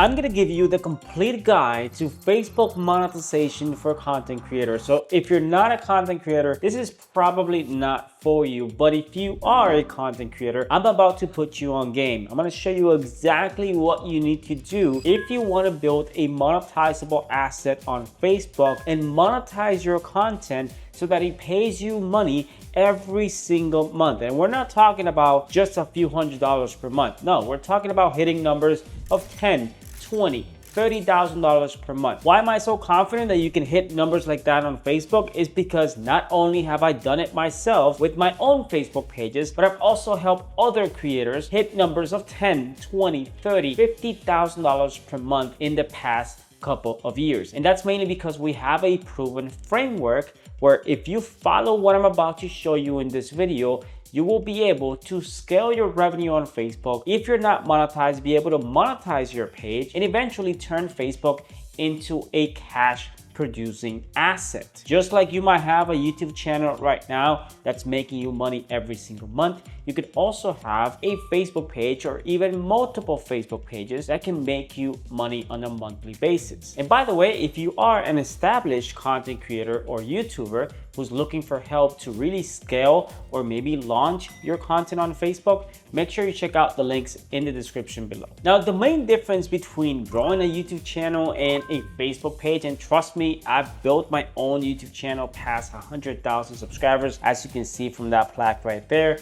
I'm gonna give you the complete guide to Facebook monetization for content creators. So if you're not a content creator, this is probably not for you. But if you are a content creator, I'm about to put you on game. I'm gonna show you exactly what you need to do if you wanna build a monetizable asset on Facebook and monetize your content so that it pays you money every single month. And we're not talking about just a few $100s per month. No, we're talking about hitting numbers of 10, 20, $30,000 per month. Why am I so confident that you can hit numbers like that on Facebook? Is because not only have I done it myself with my own Facebook pages, but I've also helped other creators hit numbers of 10, 20, 30, $50,000 per month in the past couple of years. And that's mainly because we have a proven framework where if you follow what I'm about to show you in this video, you will be able to scale your revenue on Facebook. If you're not monetized, be able to monetize your page and eventually turn Facebook into a cash producing asset. Just like you might have a YouTube channel right now that's making you money every single month, you could also have a Facebook page or even multiple Facebook pages that can make you money on a monthly basis. And by the way, if you are an established content creator or YouTuber who's looking for help to really scale or maybe launch your content on Facebook, make sure you check out the links in the description below. Now, the main difference between growing a YouTube channel and a Facebook page, and trust me, I've built my own YouTube channel past 100,000 subscribers, as you can see from that plaque right there.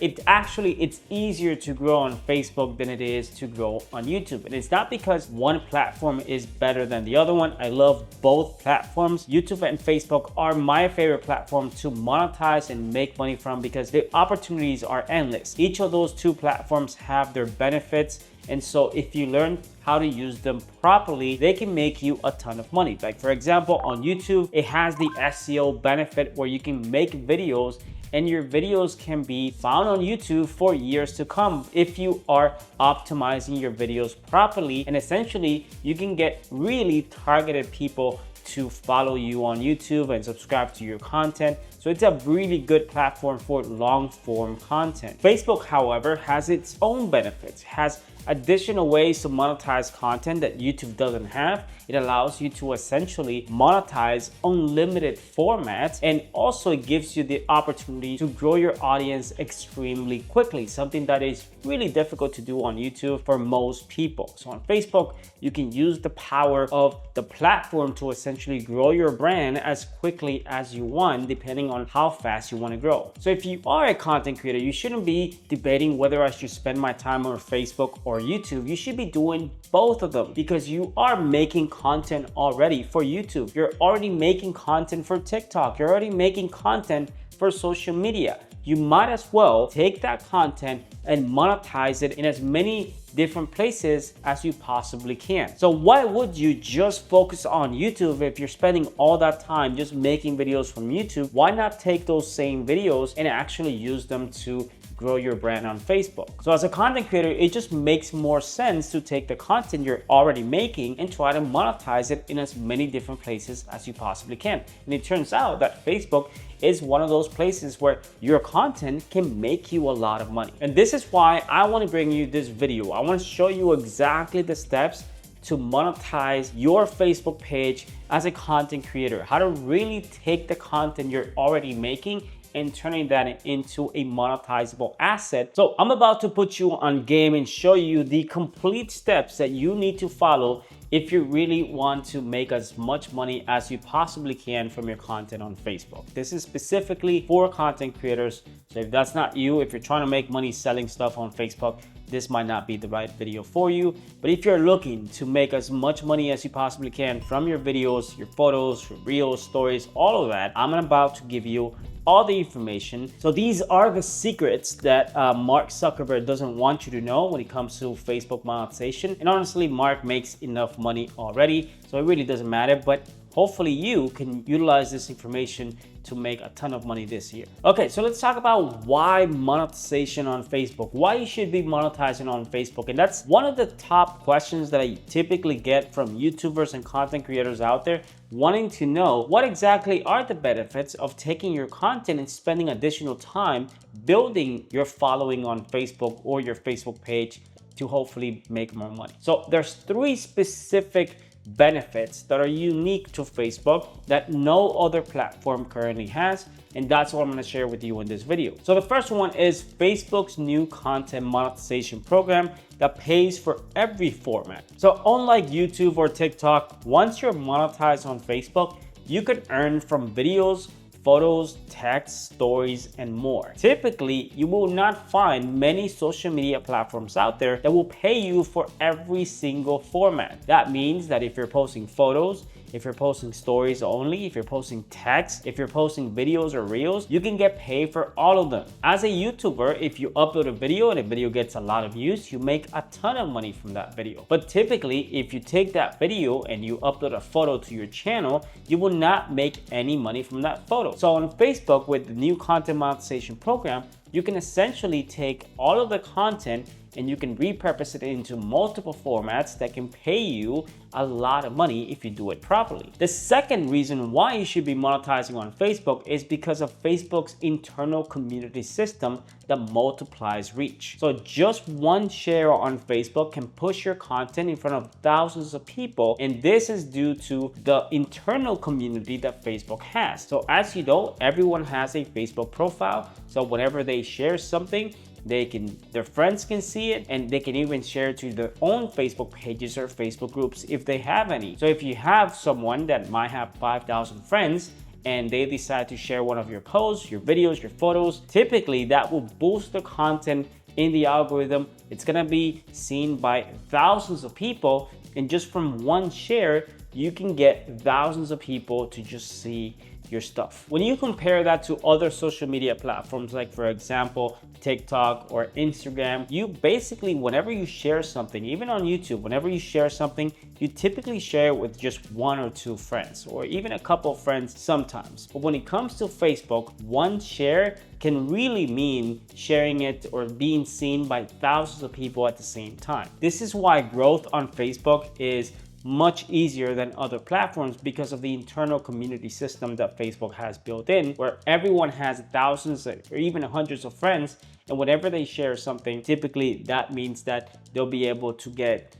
It's easier to grow on Facebook than it is to grow on YouTube. And it's not because one platform is better than the other one. I love both platforms. YouTube and Facebook are my favorite platform to monetize and make money from because the opportunities are endless. Each of those two platforms have their benefits. And so if you learn how to use them properly, they can make you a ton of money. Like for example, on YouTube, it has the SEO benefit where you can make videos and your videos can be found on YouTube for years to come if you are optimizing your videos properly. And essentially, you can get really targeted people to follow you on YouTube and subscribe to your content. So it's a really good platform for long form content. Facebook, however, has its own benefits, has additional ways to monetize content that YouTube doesn't have. It allows you to essentially monetize unlimited formats, and also it gives you the opportunity to grow your audience extremely quickly, something that is really difficult to do on YouTube for most people. So on Facebook, you can use the power of the platform to essentially grow your brand as quickly as you want, depending on how fast you want to grow. So if you are a content creator, you shouldn't be debating whether I should spend my time on Facebook or YouTube. You should be doing both of them because you are making content already for YouTube. You're already making content for TikTok. You're already making content for social media. You might as well take that content and monetize it in as many different places as you possibly can. So why would you just focus on YouTube if you're spending all that time just making videos from YouTube? Why not take those same videos and actually use them to grow your brand on Facebook? So as a content creator, it just makes more sense to take the content you're already making and try to monetize it in as many different places as you possibly can. And it turns out that Facebook is one of those places where your content can make you a lot of money. And this is why I want to bring you this video. I want to show you exactly the steps to monetize your Facebook page as a content creator, how to really take the content you're already making and turning that into a monetizable asset. So I'm about to put you on game and show you the complete steps that you need to follow if you really want to make as much money as you possibly can from your content on Facebook. This is specifically for content creators. So if that's not you, if you're trying to make money selling stuff on Facebook, this might not be the right video for you. But if you're looking to make as much money as you possibly can from your videos, your photos, your reels, stories, all of that, I'm about to give you all the information. So these are the secrets that Mark Zuckerberg doesn't want you to know when it comes to Facebook monetization. And honestly, Mark makes enough money already, so it really doesn't matter. But hopefully you can utilize this information to make a ton of money this year. Okay, so let's talk about why monetization on Facebook, why you should be monetizing on Facebook. And that's one of the top questions that I typically get from YouTubers and content creators out there, wanting to know what exactly are the benefits of taking your content and spending additional time building your following on Facebook or your Facebook page to hopefully make more money. So there's 3 specific benefits that are unique to Facebook that no other platform currently has, and that's what I'm going to share with you in this video. So the first one is Facebook's new content monetization program that pays for every format. So unlike YouTube or TikTok, once you're monetized on Facebook, you can earn from videos, photos, text, stories, and more. Typically, you will not find many social media platforms out there that will pay you for every single format. That means that if you're posting photos, if you're posting stories only, if you're posting text, if you're posting videos or reels, you can get paid for all of them. As a YouTuber, if you upload a video and a video gets a lot of views, you make a ton of money from that video. But typically, if you take that video and you upload a photo to your channel, you will not make any money from that photo. So on Facebook, with the new content monetization program, you can essentially take all of the content and you can repurpose it into multiple formats that can pay you a lot of money if you do it properly. The second reason why you should be monetizing on Facebook is because of Facebook's internal community system that multiplies reach. So just one share on Facebook can push your content in front of thousands of people, and this is due to the internal community that Facebook has. So as you know, everyone has a Facebook profile, so whenever they share something, their friends can see it, and they can even share it to their own Facebook pages or Facebook groups if they have any. So if you have someone that might have 5,000 friends and they decide to share one of your posts, your videos, your photos, typically that will boost the content in the algorithm. It's gonna be seen by thousands of people, and just from one share, you can get thousands of people to just see your stuff. When you compare that to other social media platforms, like for example, TikTok or Instagram, you basically, whenever you share something, even on YouTube, whenever you share something, you typically share it with just 1 or 2 friends, or even a couple of friends sometimes. But when it comes to Facebook, one share can really mean sharing it or being seen by thousands of people at the same time. This is why growth on Facebook is much easier than other platforms, because of the internal community system that Facebook has built in, where everyone has thousands or even hundreds of friends, and whenever they share something, typically that means that they'll be able to get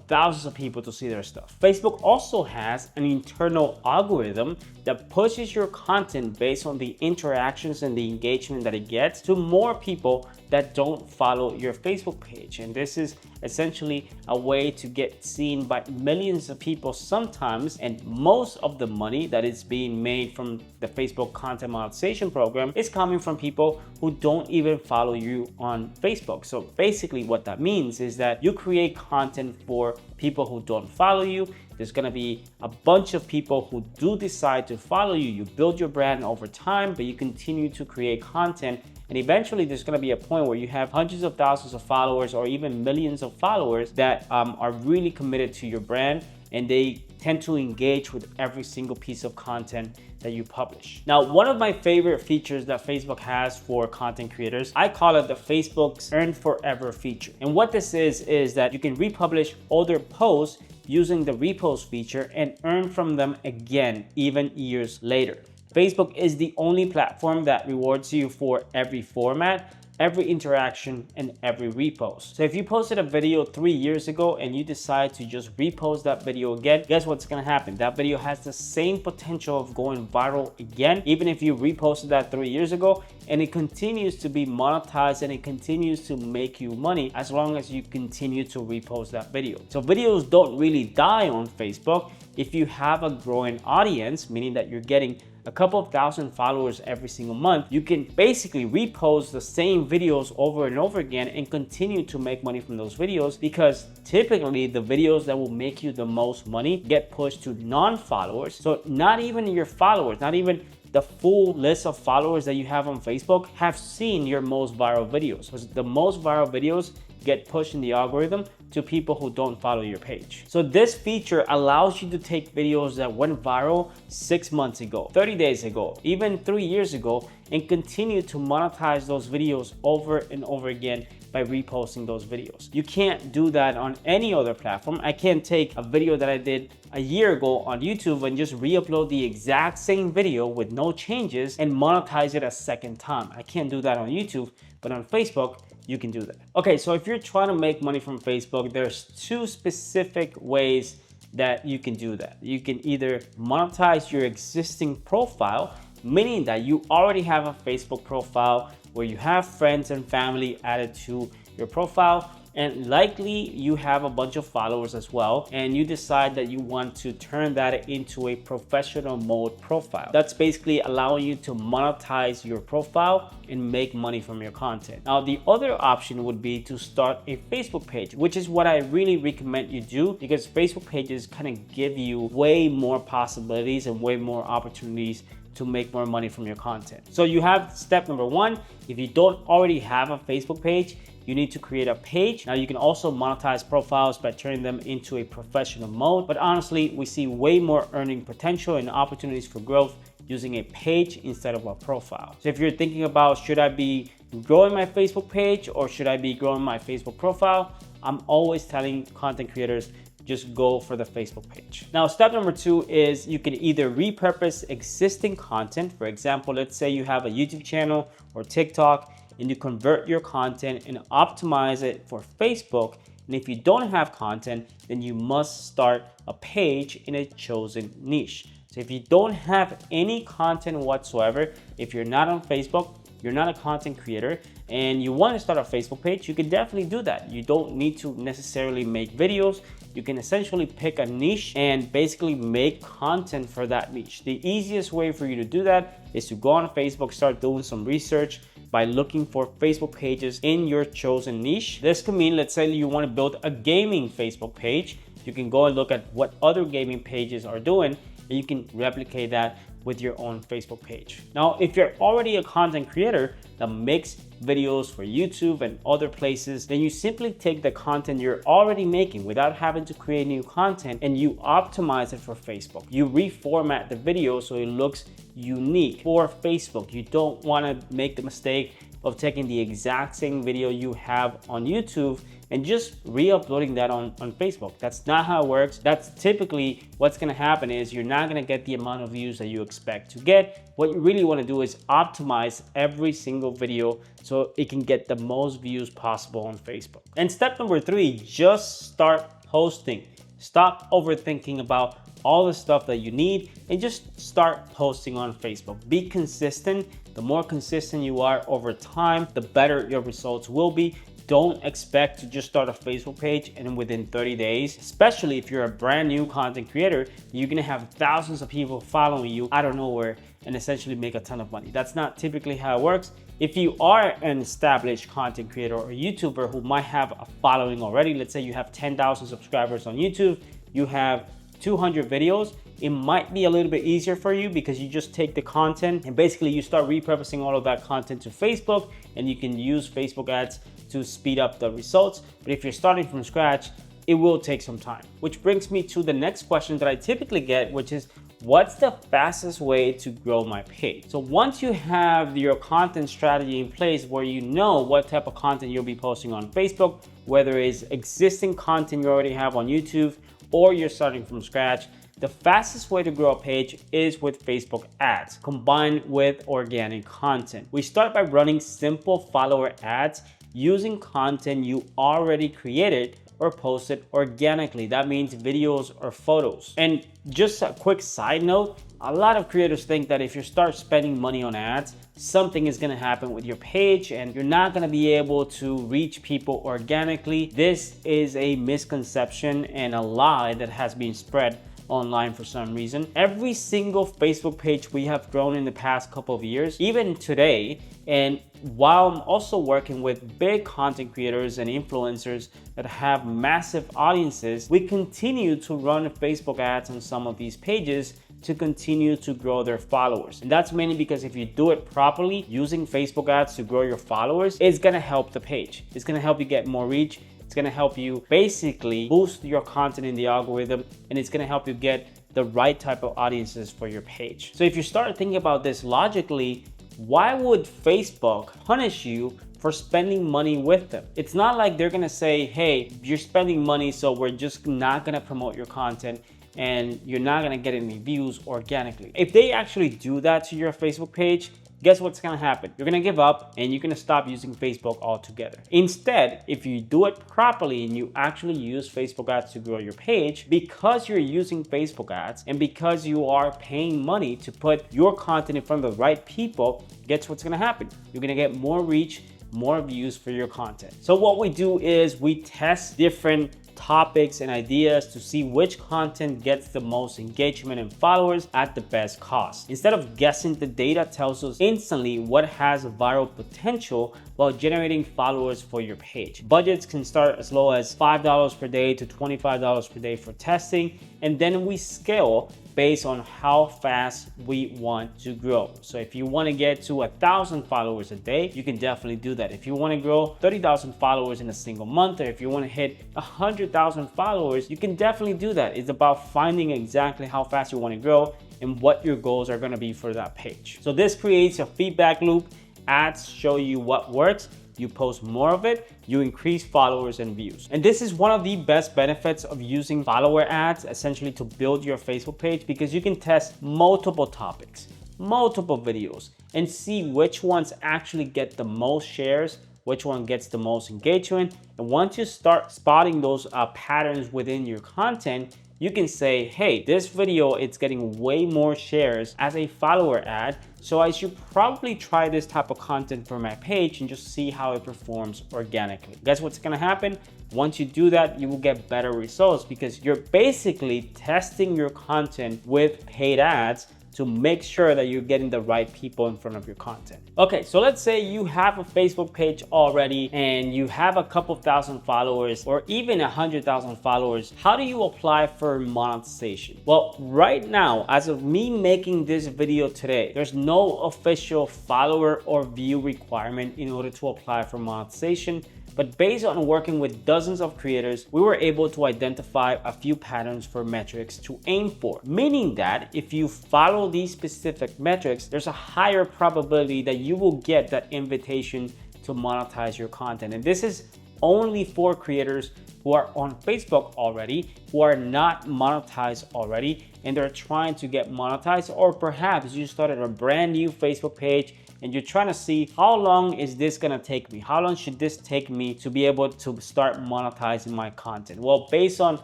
thousands of people to see their stuff. Facebook also has an internal algorithm that pushes your content based on the interactions and the engagement that it gets to more people that don't follow your Facebook page. And this is essentially a way to get seen by millions of people sometimes, and most of the money that is being made from the Facebook content monetization program is coming from people who don't even follow you on Facebook. So basically what that means is that you create content for people who don't follow you. There's gonna be a bunch of people who do decide to follow you. You build your brand over time, but you continue to create content. And eventually there's gonna be a point where you have hundreds of thousands of followers or even millions of followers that are really committed to your brand, and they tend to engage with every single piece of content that you publish. Now, one of my favorite features that Facebook has for content creators, I call it the Facebook's Earn Forever feature. And what this is that you can republish older posts using the repost feature and earn from them again, even years later. Facebook is the only platform that rewards you for every format, every interaction, and every repost. So if you posted a video 3 years ago and you decide to just repost that video again, guess what's gonna happen? That video has the same potential of going viral again, even if you reposted that 3 years ago, and it continues to be monetized and it continues to make you money as long as you continue to repost that video. So videos don't really die on Facebook. If you have a growing audience, meaning that you're getting a couple of thousand followers every single month, you can basically repost the same videos over and over again and continue to make money from those videos, because typically the videos that will make you the most money get pushed to non-followers. So not even your followers, not even the full list of followers that you have on Facebook have seen your most viral videos, because the most viral videos get pushed in the algorithm to people who don't follow your page. So this feature allows you to take videos that went viral 6 months ago, 30 days ago, even 3 years ago, and continue to monetize those videos over and over again by reposting those videos. You can't do that on any other platform. I can't take a video that I did a year ago on YouTube and just re-upload the exact same video with no changes and monetize it a second time. I can't do that on YouTube, but on Facebook, you can do that. Okay, so if you're trying to make money from Facebook, there's two specific ways that you can do that. You can either monetize your existing profile, meaning that you already have a Facebook profile where you have friends and family added to your profile, and likely you have a bunch of followers as well, and you decide that you want to turn that into a professional mode profile. That's basically allowing you to monetize your profile and make money from your content. Now, the other option would be to start a Facebook page, which is what I really recommend you do, because Facebook pages kind of give you way more possibilities and way more opportunities to make more money from your content. So you have step number one. If you don't already have a Facebook page, you need to create a page. Now, you can also monetize profiles by turning them into a professional mode, but honestly, we see way more earning potential and opportunities for growth using a page instead of a profile. So if you're thinking about, should I be growing my Facebook page or should I be growing my Facebook profile, I'm always telling content creators, just go for the Facebook page. Now, step number two is you can either repurpose existing content. For example, let's say you have a YouTube channel or TikTok, and you convert your content and optimize it for Facebook. And if you don't have content, then you must start a page in a chosen niche. So if you don't have any content whatsoever, if you're not on Facebook, you're not a content creator, and you want to start a Facebook page, you can definitely do that. You don't need to necessarily make videos. You can essentially pick a niche and basically make content for that niche. The easiest way for you to do that is to go on Facebook, start doing some research by looking for Facebook pages in your chosen niche. This could mean, let's say you want to build a gaming Facebook page. You can go and look at what other gaming pages are doing, and you can replicate that with your own Facebook page. Now, if you're already a content creator that makes videos for YouTube and other places, then you simply take the content you're already making without having to create new content and you optimize it for Facebook. You reformat the video so it looks unique for Facebook. You don't want to make the mistake of taking the exact same video you have on YouTube and just re-uploading that on Facebook. That's not how it works. That's typically what's gonna happen is you're not gonna get the amount of views that you expect to get. What you really wanna do is optimize every single video so it can get the most views possible on Facebook. And step number three, just start posting. Stop overthinking about all the stuff that you need and just start posting on Facebook. Be consistent. The more consistent you are over time, the better your results will be. Don't expect to just start a Facebook page and within 30 days, especially if you're a brand new content creator, you're gonna have thousands of people following you out of nowhere and essentially make a ton of money. That's not typically how it works. If you are an established content creator or YouTuber who might have a following already, let's say you have 10,000 subscribers on YouTube, you have 200 videos, it might be a little bit easier for you because you just take the content and basically you start repurposing all of that content to Facebook, and you can use Facebook ads to speed up the results. But if you're starting from scratch, it will take some time. Which brings me to the next question that I typically get, which is, what's the fastest way to grow my page? So once you have your content strategy in place where you know what type of content you'll be posting on Facebook, whether it's existing content you already have on YouTube or you're starting from scratch, the fastest way to grow a page is with Facebook ads combined with organic content. We start by running simple follower ads using content you already created or posted organically. That means videos or photos. And just a quick side note, a lot of creators think that if you start spending money on ads, something is gonna happen with your page and you're not gonna be able to reach people organically. This is a misconception and a lie that has been spread online for some reason. Every single Facebook page we have grown in the past couple of years, even today, and while I'm also working with big content creators and influencers that have massive audiences, we continue to run Facebook ads on some of these pages to continue to grow their followers. And that's mainly because if you do it properly, using Facebook ads to grow your followers, it's gonna help the page. It's gonna help you get more reach. It's gonna help you basically boost your content in the algorithm, and it's gonna help you get the right type of audiences for your page. So if you start thinking about this logically, why would Facebook punish you for spending money with them? It's not like they're gonna say, hey, you're spending money, so we're just not gonna promote your content and you're not gonna get any views organically. If they actually do that to your Facebook page, guess what's gonna happen? You're gonna give up and you're gonna stop using Facebook altogether. Instead, if you do it properly and you actually use Facebook ads to grow your page, because you're using Facebook ads and because you are paying money to put your content in front of the right people, guess what's gonna happen? You're gonna get more reach, more views for your content. So what we do is we test different topics and ideas to see which content gets the most engagement and followers at the best cost. Instead of guessing, the data tells us instantly what has viral potential while generating followers for your page. Budgets can start as low as $5 per day to $25 per day for testing, and then we scale based on how fast we want to grow. So if you want to get to 1,000 followers a day, you can definitely do that. If you want to grow 30,000 followers in a single month, or if you want to hit 100,000 followers, you can definitely do that. It's about finding exactly how fast you want to grow and what your goals are going to be for that page. So this creates a feedback loop. Ads show you what works. You post more of it, you increase followers and views. And this is one of the best benefits of using follower ads, essentially to build your Facebook page, because you can test multiple topics, multiple videos, and see which ones actually get the most shares, which one gets the most engagement. And once you start spotting those patterns within your content, you can say, hey, this video, it's getting way more shares as a follower ad, so I should probably try this type of content for my page and just see how it performs organically. Guess what's gonna happen? Once you do that, you will get better results because you're basically testing your content with paid ads to make sure that you're getting the right people in front of your content. Okay, so let's say you have a Facebook page already and you have a couple thousand followers or even 100,000 followers. How do you apply for monetization? Well, right now, as of me making this video today, there's no official follower or view requirement in order to apply for monetization. But based on working with dozens of creators, we were able to identify a few patterns for metrics to aim for. Meaning that if you follow these specific metrics, there's a higher probability that you will get that invitation to monetize your content. And this is only for creators who are on Facebook already, who are not monetized already, and they're trying to get monetized, or perhaps you started a brand new Facebook page and you're trying to see how long is this gonna take me? How long should this take me to be able to start monetizing my content? Well, based on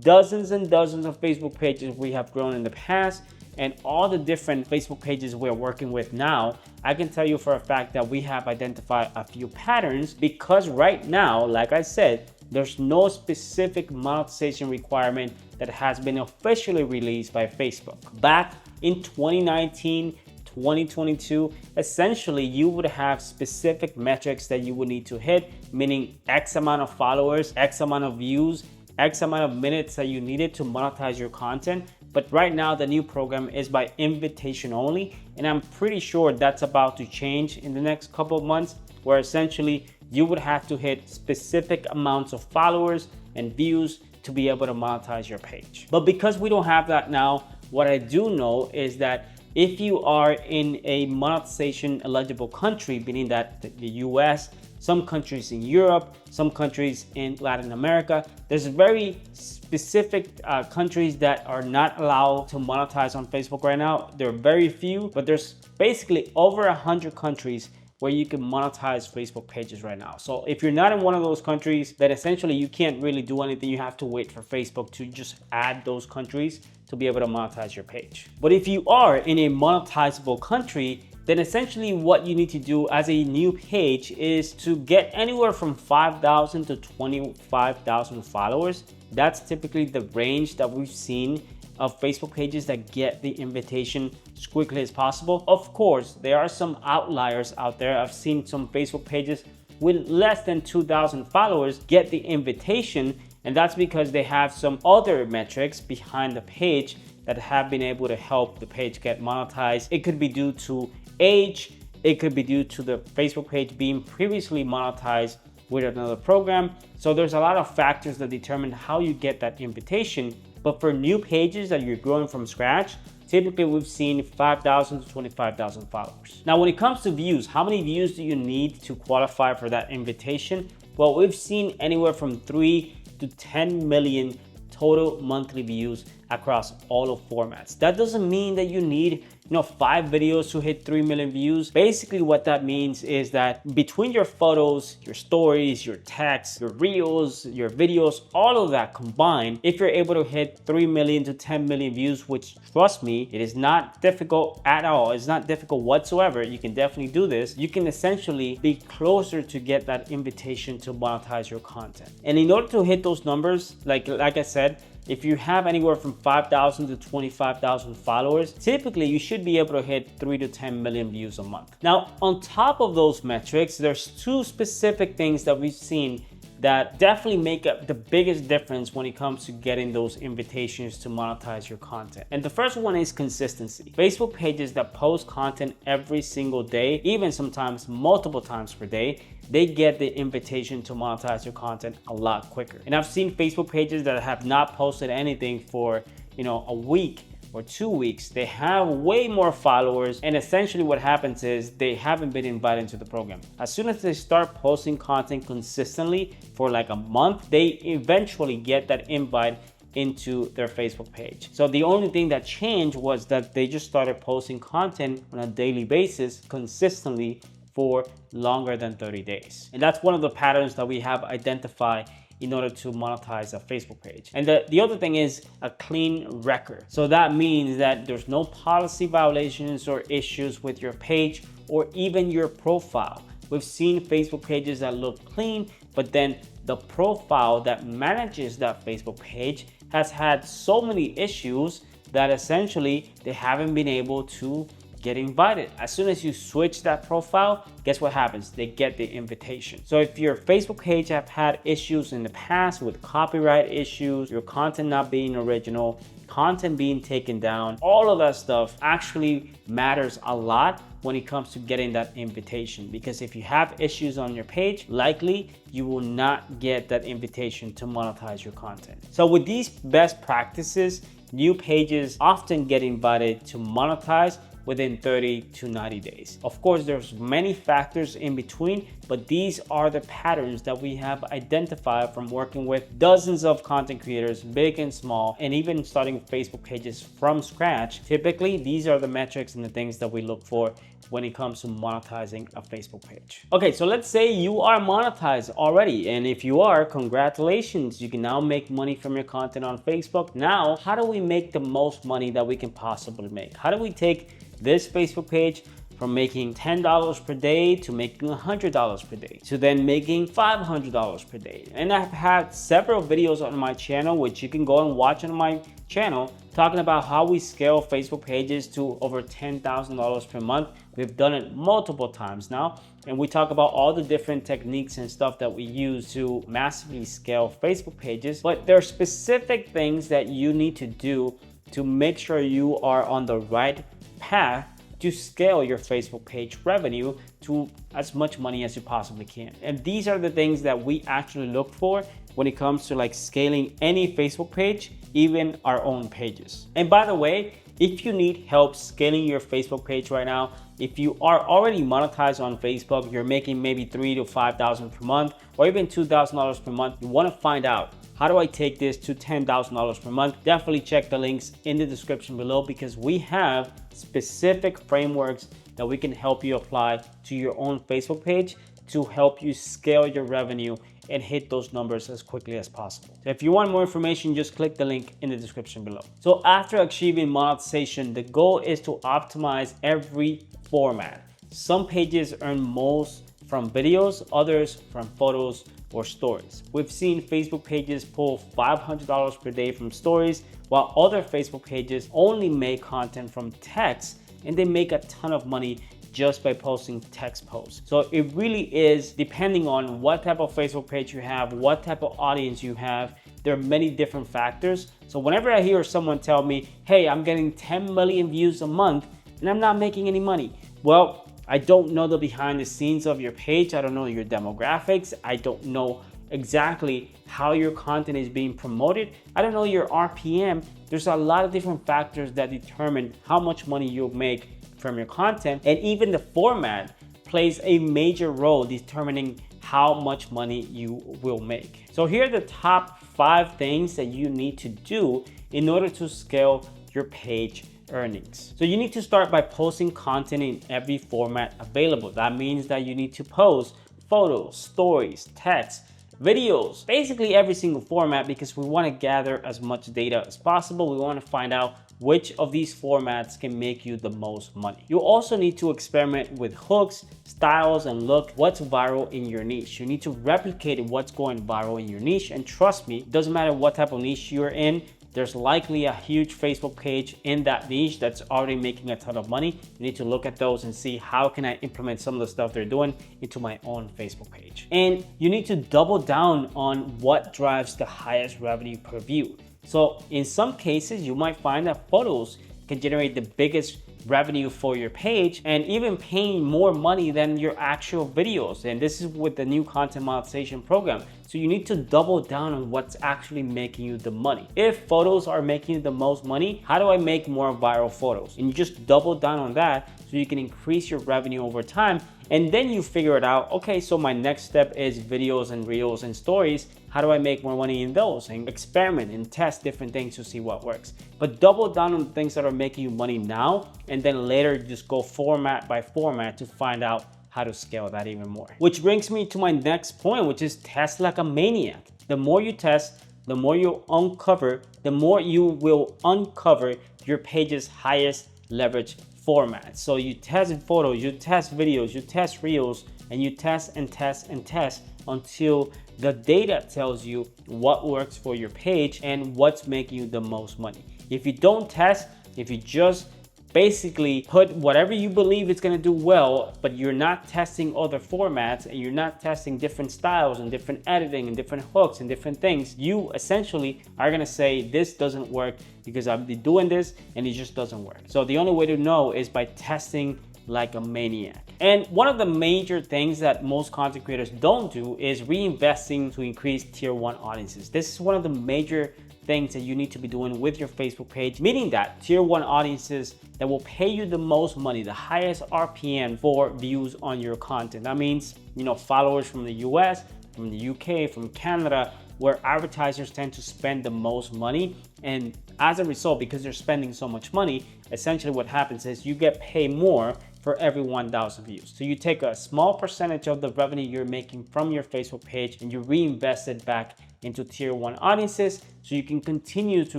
dozens and dozens of Facebook pages we have grown in the past and all the different Facebook pages we're working with now, I can tell you for a fact that we have identified a few patterns, because right now, like I said, there's no specific monetization requirement that has been officially released by Facebook. Back in 2019, 2022, essentially you would have specific metrics that you would need to hit, meaning X amount of followers, X amount of views, X amount of minutes that you needed to monetize your content. But right now the new program is by invitation only, and I'm pretty sure that's about to change in the next couple of months, where essentially you would have to hit specific amounts of followers and views to be able to monetize your page. But because we don't have that now, what I do know is that if you are in a monetization eligible country, meaning that the US, some countries in Europe, some countries in Latin America, there's very specific countries that are not allowed to monetize on Facebook right now. There are very few, but there's basically over 100 countries where you can monetize Facebook pages right now. So if you're not in one of those countries, then essentially you can't really do anything. You have to wait for Facebook to just add those countries to be able to monetize your page. But if you are in a monetizable country, then essentially what you need to do as a new page is to get anywhere from 5,000 to 25,000 followers. That's typically the range that we've seen of Facebook pages that get the invitation as quickly as possible. Of course, there are some outliers out there. I've seen some Facebook pages with less than 2,000 followers get the invitation, and that's because they have some other metrics behind the page that have been able to help the page get monetized. It could be due to age, it could be due to the Facebook page being previously monetized with another program. So there's a lot of factors that determine how you get that invitation. But for new pages that you're growing from scratch, typically we've seen 5,000 to 25,000 followers. Now, when it comes to views, how many views do you need to qualify for that invitation? Well, we've seen anywhere from 3 to 10 million total monthly views across all of formats. That doesn't mean that you need 5 videos to hit 3 million views. Basically what that means is that between your photos, your stories, your texts, your reels, your videos, all of that combined, if you're able to hit 3 million to 10 million views, which trust me, it is not difficult at all. It's not difficult whatsoever. You can definitely do this. You can essentially be closer to get that invitation to monetize your content. And in order to hit those numbers, like I said, if you have anywhere from 5,000 to 25,000 followers, typically you should be able to hit 3 to 10 million views a month. Now, on top of those metrics, there's two specific things that we've seen that definitely make up the biggest difference when it comes to getting those invitations to monetize your content. And the first one is consistency. Facebook pages that post content every single day, even sometimes multiple times per day, they get the invitation to monetize your content a lot quicker. And I've seen Facebook pages that have not posted anything for, a week or 2 weeks. They have way more followers, and essentially what happens is they haven't been invited to the program. As soon as they start posting content consistently for like a month, they eventually get that invite into their Facebook page. So the only thing that changed was that they just started posting content on a daily basis consistently for longer than 30 days. And that's one of the patterns that we have identified in order to monetize a Facebook page. And the other thing is a clean record. So that means that there's no policy violations or issues with your page or even your profile. We've seen Facebook pages that look clean, but then the profile that manages that Facebook page has had so many issues that essentially they haven't been able to get invited. As soon as you switch that profile, guess what happens? They get the invitation. So if your Facebook page have had issues in the past with copyright issues, your content not being original, content being taken down, all of that stuff actually matters a lot when it comes to getting that invitation. Because if you have issues on your page, likely you will not get that invitation to monetize your content. So with these best practices, new pages often get invited to monetize within 30 to 90 days. Of course, there's many factors in between, but these are the patterns that we have identified from working with dozens of content creators, big and small, and even starting Facebook pages from scratch. Typically, these are the metrics and the things that we look for when it comes to monetizing a Facebook page. Okay, so let's say you are monetized already, and if you are, congratulations, you can now make money from your content on Facebook. Now, how do we make the most money that we can possibly make? How do we take this Facebook page from making $10 per day to making $100 per day, to then making $500 per day? And I've had several videos on my channel, which you can go and watch on my channel, talking about how we scale Facebook pages to over $10,000 per month. We've done it multiple times now, and we talk about all the different techniques and stuff that we use to massively scale Facebook pages. But there are specific things that you need to do to make sure you are on the right path to scale your Facebook page revenue to as much money as you possibly can. And these are the things that we actually look for when it comes to like scaling any Facebook page, even our own pages. And by the way, if you need help scaling your Facebook page right now, if you are already monetized on Facebook, you're making maybe $3,000 to $5,000 per month or even $2,000 per month, you want to find out, how do I take this to $10,000 per month? Definitely check the links in the description below, because we have specific frameworks that we can help you apply to your own Facebook page to help you scale your revenue and hit those numbers as quickly as possible. So if you want more information, just click the link in the description below. So after achieving monetization, the goal is to optimize every format. Some pages earn most from videos, others from photos or stories. We've seen Facebook pages pull $500 per day from stories, while other Facebook pages only make content from text, and they make a ton of money just by posting text posts. So it really is depending on what type of Facebook page you have, what type of audience you have. There are many different factors. So whenever I hear someone tell me, hey, I'm getting 10 million views a month and I'm not making any money, well, I don't know the behind the scenes of your page. I don't know your demographics. I don't know exactly how your content is being promoted. I don't know your RPM. There's a lot of different factors that determine how much money you'll make from your content. And even the format plays a major role determining how much money you will make. So here are the top 5 things that you need to do in order to scale your page earnings. So you need to start by posting content in every format available. That means that you need to post photos, stories, text, videos, basically every single format, because we want to gather as much data as possible. We want to find out which of these formats can make you the most money. You also need to experiment with hooks, styles, and look what's viral in your niche. You need to replicate what's going viral in your niche, and trust me, it doesn't matter what type of niche you're in, there's likely a huge Facebook page in that niche that's already making a ton of money. You need to look at those and see how can I implement some of the stuff they're doing into my own Facebook page. And you need to double down on what drives the highest revenue per view. So in some cases, you might find that photos can generate the biggest revenue for your page and even paying more money than your actual videos. And this is with the new content monetization program. So you need to double down on what's actually making you the money. If photos are making you the most money, how do I make more viral photos? And you just double down on that so you can increase your revenue over time. And then you figure it out, okay, so my next step is videos and reels and stories. How do I make more money in those? And experiment and test different things to see what works. But double down on the things that are making you money now, and then later just go format by format to find out how to scale that even more. Which brings me to my next point, which is test like a maniac. The more you test, the more you uncover, the more you will uncover your page's highest leverage format. So you test photos, you test videos, you test reels, and you test and test and test until the data tells you what works for your page and what's making you the most money. If you don't test, if you just basically put whatever you believe is going to do well, but you're not testing other formats and you're not testing different styles and different editing and different hooks and different things, you essentially are going to say this doesn't work because I've been doing this and it just doesn't work. So the only way to know is by testing like a maniac. And one of the major things that most content creators don't do is reinvesting to increase tier 1 audiences. This is one of the major things that you need to be doing with your Facebook page, meaning that tier 1 audiences that will pay you the most money, the highest RPM for views on your content. That means, followers from the US, from the UK, from Canada, where advertisers tend to spend the most money. And as a result, because they're spending so much money, essentially what happens is you get paid more for every 1,000 views. So you take a small percentage of the revenue you're making from your Facebook page and you reinvest it back into tier 1 audiences so you can continue to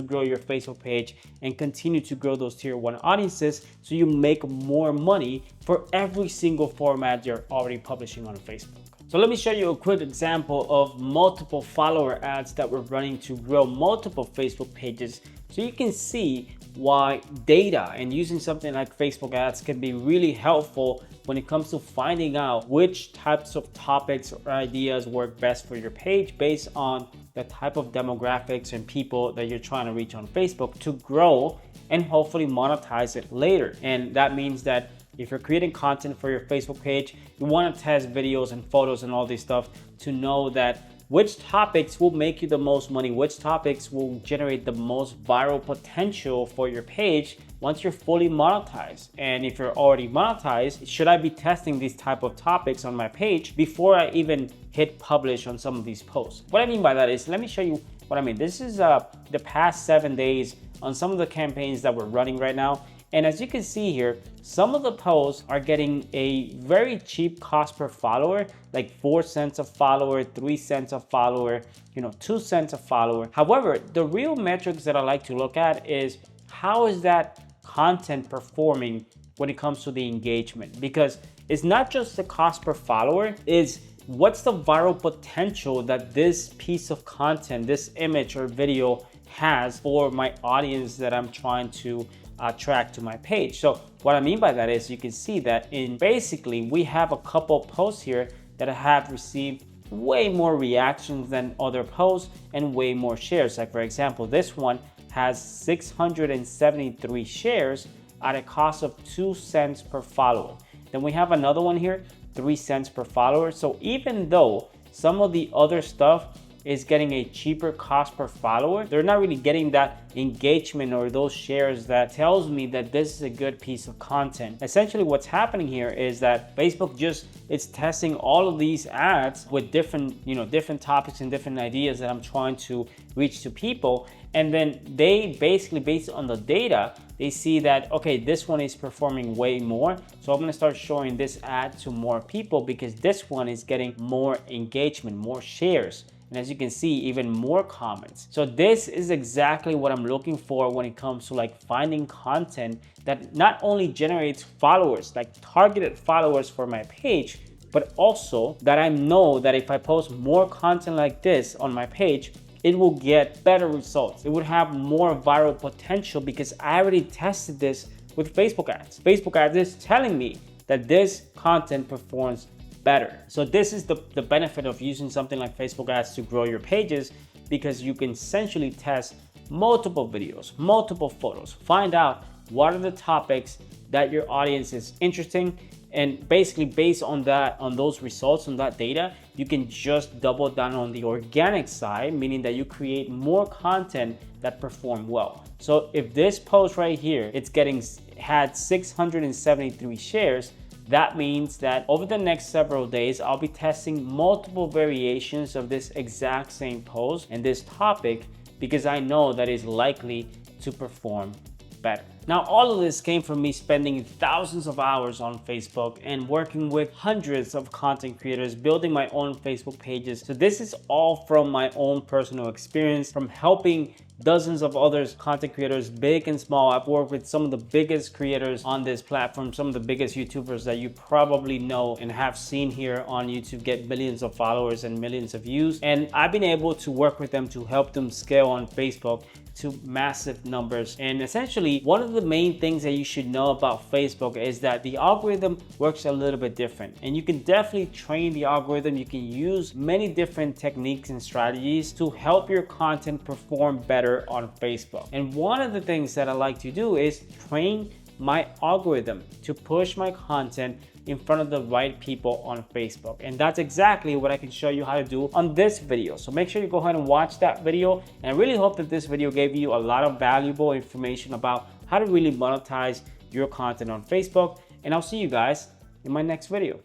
grow your Facebook page and continue to grow those tier 1 audiences so you make more money for every single format you're already publishing on Facebook. So let me show you a quick example of multiple follower ads that we're running to grow multiple Facebook pages so you can see why data and using something like Facebook ads can be really helpful when it comes to finding out which types of topics or ideas work best for your page based on the type of demographics and people that you're trying to reach on Facebook to grow and hopefully monetize it later. And that means that if you're creating content for your Facebook page, you want to test videos and photos and all this stuff to know that which topics will make you the most money, which topics will generate the most viral potential for your page once you're fully monetized. And if you're already monetized, should I be testing these type of topics on my page before I even hit publish on some of these posts? What I mean by that is, let me show you what I mean. This is the past 7 days on some of the campaigns that we're running right now. And as you can see here, some of the posts are getting a very cheap cost per follower, like 4 cents a follower, 3 cents a follower, 2 cents a follower. However, the real metrics that I like to look at is how is that content performing when it comes to the engagement? Because it's not just the cost per follower, it's what's the viral potential that this piece of content, this image or video has for my audience that I'm trying to attract to my page. So what I mean by that is you can see that basically we have a couple posts here that have received way more reactions than other posts and way more shares. Like for example, this one has 673 shares at a cost of 2 cents per follower. Then we have another one here, 3 cents per follower. So even though some of the other stuff is getting a cheaper cost per follower, they're not really getting that engagement or those shares that tells me that this is a good piece of content. Essentially what's happening here is that Facebook it's testing all of these ads with different topics and different ideas that I'm trying to reach to people. And then they basically, based on the data, they see that, okay, this one is performing way more. So I'm gonna start showing this ad to more people because this one is getting more engagement, more shares. And as you can see, even more comments. So this is exactly what I'm looking for when it comes to like finding content that not only generates followers, like targeted followers for my page, but also that I know that if I post more content like this on my page, it will get better results. It would have more viral potential because I already tested this with Facebook ads. Facebook ads is telling me that this content performs better. So this is the benefit of using something like Facebook ads to grow your pages, because you can essentially test multiple videos, multiple photos, find out what are the topics that your audience is interested, and basically based on that, on those results, on that data, you can just double down on the organic side, meaning that you create more content that perform well. So if this post right here, it's had 673 shares, that means that over the next several days, I'll be testing multiple variations of this exact same post and this topic, because I know that is likely to perform better. Now, all of this came from me spending thousands of hours on Facebook and working with hundreds of content creators, building my own Facebook pages. So this is all from my own personal experience, from helping dozens of other content creators, big and small. I've worked with some of the biggest creators on this platform, some of the biggest YouTubers that you probably know and have seen here on YouTube get millions of followers and millions of views. And I've been able to work with them to help them scale on Facebook to massive numbers. And essentially, one of the main things that you should know about Facebook is that the algorithm works a little bit different, and you can definitely train the algorithm. You can use many different techniques and strategies to help your content perform better on Facebook. And one of the things that I like to do is train my algorithm to push my content in front of the right people on Facebook. And that's exactly what I can show you how to do on this video. So make sure you go ahead and watch that video. And I really hope that this video gave you a lot of valuable information about how to really monetize your content on Facebook. And I'll see you guys in my next video.